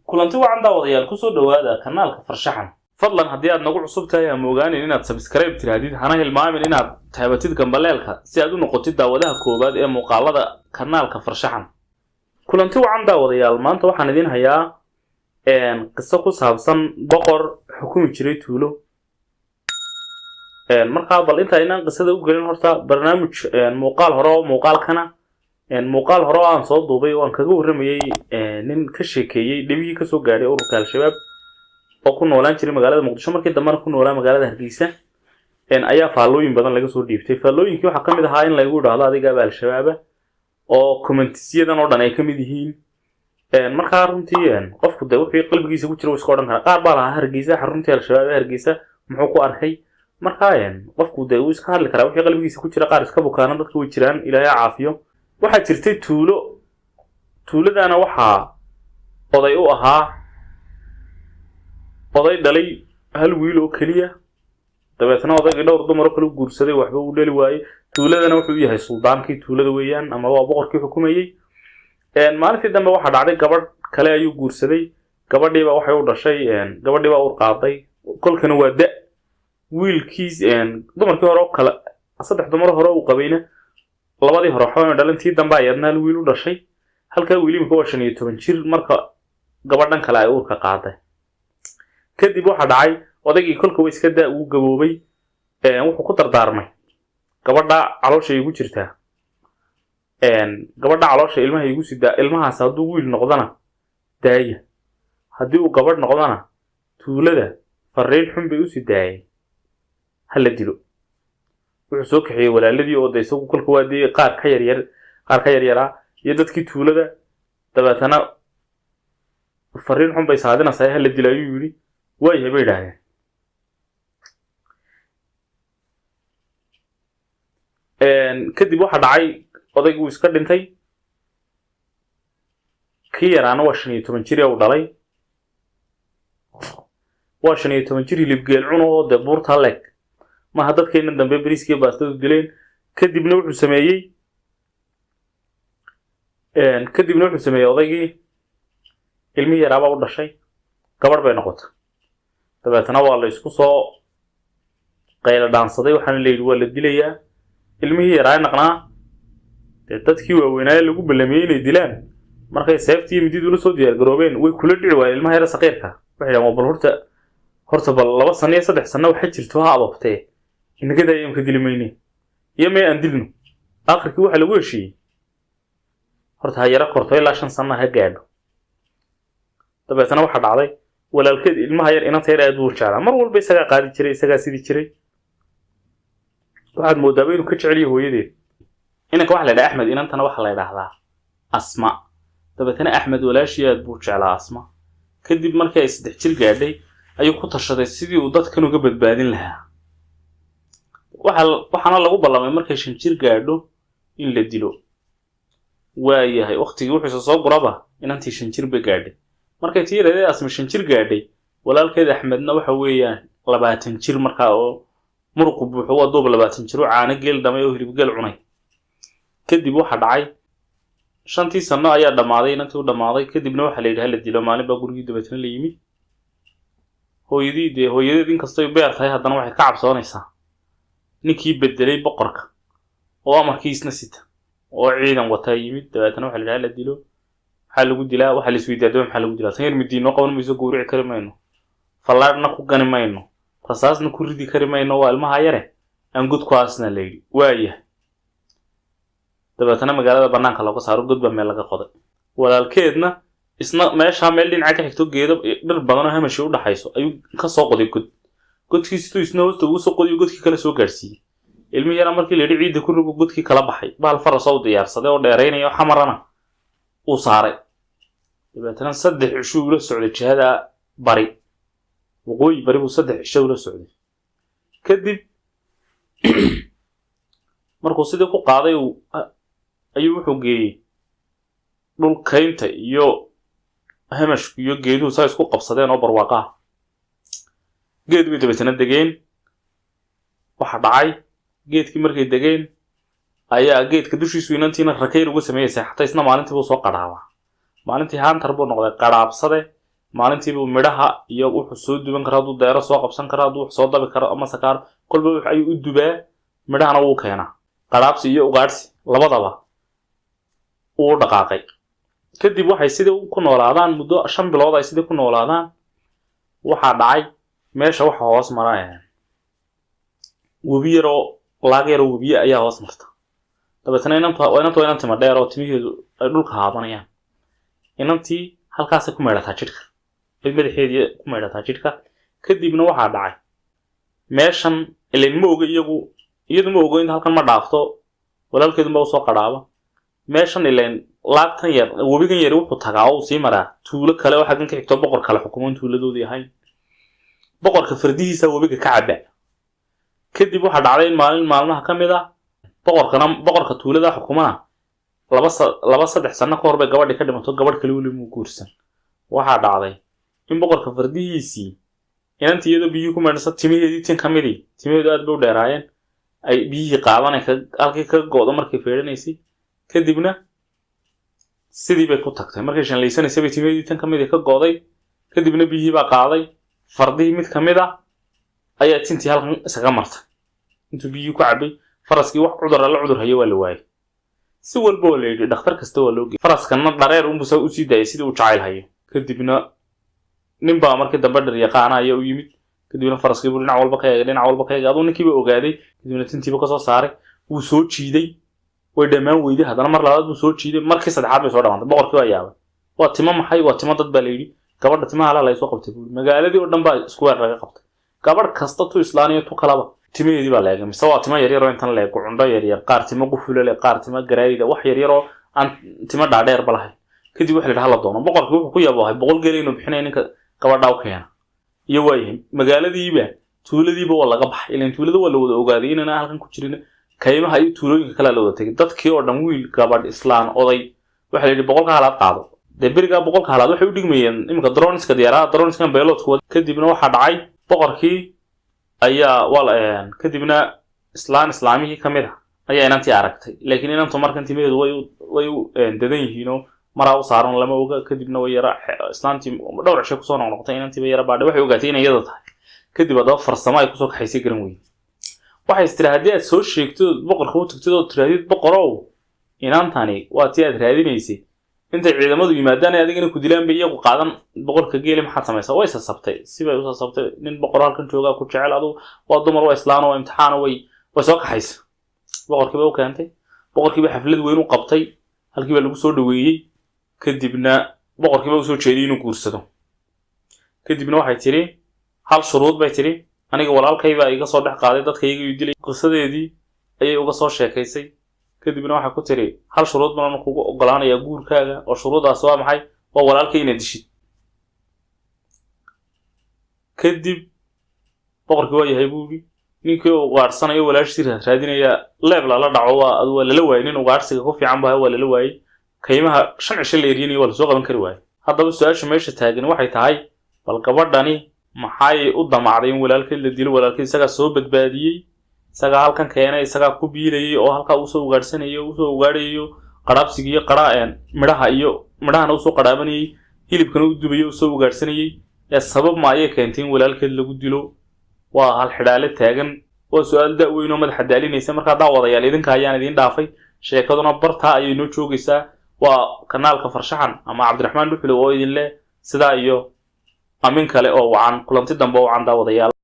kulanti wacan daawadayaal ku soo dhawaada kanaalka farshaxan fadlan haddii aad nagu cusub tahay ama ogaanin inaad subscribe tiraadid hana hilmaamin inaad taabatid gambaleelka si aad u noqotid daawadaha koowaad ee muuqaalada kanaalka farshaxan kulanti wacan daawadayaal maanta waxaan idin hayaa qiso ku saabsan boqor xukumi jiray tuulo markaa bal inta inaan qisada u gelin horta barnaamij muuqaal hore aan soo duubay oo aan kaga waramayay nin ka sheekeeyay dhibihii ka soo gaaray ururka al-shabaab oo ku noolaan jiray magaalada Muqdisho markii dambana ku noolaa magaalada Hargeysa ayaa faallooyin badan laga soo dhiibtay faallooyinkii waxa kamid ahaa in lagu dhaahdo adiga al-shabaab oo commentisyadan oo dhan ay kamid yihiin markaa runtii qofku de wixii qalbigiisa ku jira iska oran kara qaar baa lahaa Hargeysa xaruntii al-shabaab Hargeysa muxuu ku arkay markaa qofku de uu iska hadli karaa wixii qalbigiisa ku jira qaar iska bukaana dadka way jiraan Ilaahay caafiyo waxa jirtay tuuladana waxa oday u ahaa oday dhalay hal wiil oo kaliya dabeetana odayga dhowr dumar kale guursaday waxba uu dhali waayay tuuladana wuxuu yahay suldaankii tuulada weeyaan ama waa boqorkii xukumayay maalintii dambe waxa dhacday gabadh kale ayuu guursaday gabadhiiba waxay u dhashay gabadhiiba uu qaaday kolkana waa da wiilkiis dumarkii hore oo kale saddex dumar hore uu qabayna labadii hore waxaa dhalantii dambe ayadna wiil u dhashay halka wiilku waa 15 jir marka gabadhan kale ay uurka qaaday kadib waxa dhacay odaygii kolka way iska daa uu gaboobay wuxuu ku dardaarmay gabadha caloosha igu jirtaa gabadha caloosha ilmaha igu sida ilmahaas haduu wiil noqdana daaya hadii uu gabadh noqdana tuulada fariin xun bay u sidaayay hala dilo wuxuu soo kaxiyay walaaladii oo dayso kolka waadii qaar ka yaryara iyo dadkii tuulada dabeetana fariin xun bay saadinaysaa hala dilo ayuu yiri way hebay dhaayeen kadib waxa dhacay odaygu iska dhintay kii yaraana waa 15 jir oo dhalay waa 15 jir libgeel cuno oo de buurta leeg ma hadadkeena dambe bariiskii baastada dileen kadibna wuxuu sameeyay odaygii ilmi yaraaba u dhashay gabadh bay noqotay dabeetana waa la isku soo qayl dhaansaday waxaan leeyahay waa la dilayaa ilmihii yaraa naqnaa dadkii waaweynaa lagu ballamiyay inay dilaan markay safety mididu la soo diyaar garoobeen way kula dhici waayeen ilmaha yara saqiirka waxay dhamaan bal horta bal 2 sano iyo 3 sano waxa jirto ha ababtay inaga daayeen ka dilimayni iyo may aan dilno aakhirkii waxa lagu heshiiyay horta yara korto ilaa 5 sano ha gaadho dabeetana waxa dhacday walaalkeed ilmaha yar inanta yar aad u jeclaa mar walba isaga qaadi jiray isaga sidii jiray waxaad moodaa inuu ka jecel yahay hooyadeed inanka waxa la yiraahdaa Axmed inantana waxa la yiraahdaa Asma dabeetana Axmed walaashii aad buu jeclaa Asma kadib markii ay 3 jir gaadhay ayuu ku tashaday sidii uu dadkan uga badbaadin lahaa waxaana lagu ballamay markay 5 jir gaadho in la dilo waayahay waqtigii wuxuu soo guraba inantii 5 jir ba gaadhay markay tiiradee Asma 5 jir gaadhay walaalkeed Axmedna waxa weeyaan 20 jir markaa oo muruq buuxo waa doob 20 jir oo caana geel dhamay oo hilib geel cunay kadib waxa dhacay 5 sano ayaa dhamaaday inantii u dhamaaday kadibna waxa la yiraahdaa la dilo maalin ba gurigii dabeetana la yimid hooyadeed in kastoo ay beertay haddana waxay ka cabsoonaysaa ninkii bedelay boqorka oo amarkiisna sita oo ciidan wata yimid dabeetana waxa la yiraahdaa la dilo waxa lagu dilaa waxa la isweydiiyaa waxa lagu dilaa tan midiino qaban mayso gowrici kari mayno fallaadna ku gani mayno rasaasna ku ridi kari mayno waa ilmaha yare aan gud ku aasna leeyahay waayahay dabeetana magaalada banaanka lagu saaro gudba meel laga qoday walaalkeedna isna meesha meel dhinaca ka xigto geedo dhir badan oo hamashi u dhaxayso ayuu ka soo qoday godkiisu isna hoosta ugu soo qodiyo godkii kala soo gaarsiiyay ilmi yara markii la yiri ciid ku rugo godkii kala baxay bahal faras oo diyaarsaday oo dheereynaya xamarana uu saaray dabeetana 3 cisho ula socday jihada bari waqooyi bari uu 3 cisho ula socday kadib markuu sidii ku qaaday ayuu wuxuu geeyay dhul kaynta iyo hamash iyo geeduhu saa isku qabsadeen oo barwaaqo geed way dabeetana degeen waxa dhacay geedkii markay degeen ayaa geedka dushiisu inantiina rakayr ugu sameeyay xataa isna maalintii uu soo qaraaba maalintii haantar buu noqday qaraabsade maalintiiba midhaha iyo wuxuu soo duban karaa hadduu deero soo qabsan karaa hadduu wax soo dabi karo ama sakaaro kolba wax ayuu u dubaa midhahana wuu keenaa qaraabsi iyo ugaadhsi labadaba uu dhaqaaqay kadib waxay sidii ku noolaadaan muddo 5 bilood ay sidii ku noolaadaan waxaa dhacay meesha waxa hoos maraya webi yaro laag yaro webi ayaa hoos marta dabeetana inanta ma dheer oo timihiidu ay dhulka haabanayaan inantii halkaas ku meedhataa jidhka madaxeedii ku meedhataa jidhka kadibna waxaa dhacay meeshan ilaa ma oga iyadu ma oga in halkan ma dhaafto walaalkeedu ma soo qaraaba meeshan ilaa laagtan yar webigan yar wuxuu tagaa oo sii maraa tuulo kale waxa kan ka xigto boqor kale xukuuman tuuladoodii ahayn boqorka fardihiisa webiga ka cabba kadib waxa dhacday maalmaha kamid ah boqorka tuulada xukuumana laba saddex sano ka hor bay gabadhi ka dhimato gabadh kale wali muu guursan waxa dhacday in boqorka fardihiisii inantii iyadoo biyo ku meedhsan timiheedii tin kamidii timaheedu aad bay u dheeraayeen ay biyihii qaadanay halkii ka goodo markay feedhanaysay kadibna sidii bay ku tagtay markay shanlaysanaysa bay timaheedii tin kamidii ka gooday kadibna biyihii baa qaaday fardihii mid kamid ah ayaa tintii halkan isaga martay intuu biyihii ku cabay faraskii wax cudur hayo waa la waayay si walba la yidhi dhakhtar kasta waa loo geeyay faraskana dhareer soo u sii daayay sidii uu jacayl hayo kadibna nin baa markii dambe dhar yaqaan ayaa u yimid kadibna faraskii buu dhinac walba ka eegay aduu ninkii ba ogaaday kadibna tintiiba ka soo saaray wuu soo jiiday way dhamaan weyday hadana mar labaad buu soo jiiday markii saddexaad bay soo dhamaatay boqorkii waa yaabay waa timo maxay waa timo dad baa la yidhi gabadha timaha la soo qabtay magaaladii oo dhan baa isku weer laga qabtay gabadh kasta tu islaaniyo tu kalaba timaheedii baa leegay mise waa timo yaryar oo intan leeg cundo yaryar qaar timo qufula leh qaar timo garaayida wax yaryar oo aan timo dhaadheer ba lahayn kadib wax la dhaha la doono boqorkii wuxuu ku yaabahay 100 geel inuu bixinay ninka gabadha u keena iyo waayay magaaladiiba tuuladiiba waa laga baxay ilaa tuulada waa la wada ogaaday inaan halkan ku jirin kaymaha iyo tuulooyinka kala la wada tagay dadkii oo dhan wiil gabadh islaan oday waxa la yiri 100 halaad qaado beriga 100 halaad waxay u dhigmayeen imika droneska diyaarada droneskan pilotka kadibna waxa dhacay boqorkii ayaa kadibna islaamihii kamid ah ayaa inantii aragtay laakiin inantu markan timaheedu way dadan yihiin oo maraa u saaran lama oga kadibna way yara islaantii dhowr cisho ku soo noqotay inantii bay yara baadhay waxay ogaatay inay iyada tahay kadib adoo farsamo ay ku soo kaxaysay garan weyn waxay istiraahadii aad soo sheegto boqorka u tagtay oo tiraadid boqorow inantani waa tii aad raadinaysay inta ciidamadu yimaadaan adigina ku dilaan bay iyagu qaadan boqorka geeli maxaa sameeyay way sabtay sibay u sabtay nin boqor halkan jooga ku jecel adu waa dumar waa islaan oo imtixaan way soo kaxaysay boqorkii baa u keentay boqorkii baa xaflad weyn u qabtay halkii baa lagu soo dhaweeyay kadibna boqorkii baa u soo jeediyay inuu guursado kadibna waxay tiri hal shuruud bay tiri aniga walaalkayba iga soo dhex qaaday dadkayga uu dilay qisadeedii ayay uga soo sheekaysay kadibna waxa ku tiri hal shuruud baan kugu ogolaanaya guurkaaga oo shuruudaas waa maxay waa walaalkay inaad dishid kadib boqorkii waa yahay buugi ninkii uu qaarsanayo walaashiisa raadinaya level la dhaco waa lala waayay nin ugaarsiga ku fiican baa waa lala waayay kaymaha 5 cisho leeriyeen waa la soo qaban kari waayay haddaba su'aasha meesha taagan waxay tahay bal gabadhani maxay u damacday in walaalkeed la dilo walaalkeed isaga soo badbaadiyay isaga halkan keenay isaga ku biilayay oo halka uu soo ugaarsanayay uu soo ugaarayo qaraabsigiyo qaraan midhahana uu soo qaraabanayay hilibkana u dubayo uu soo ugaarsanayay ee sabab ma ay keentay in walaalkeed lagu dilo waa hal xidhaale taagan oo su'aal weyn oo madax daalinaysa marka daawadayaal idinka ayaan idin dhaafay sheekaduna barta ayay noo joogaysaa waa kanaalka farshaxan ama Cabdiraxmaan Dhuxul oo idin leh sida iyo amin kale oo wacan kulanti dambe oo wacan daawadayaal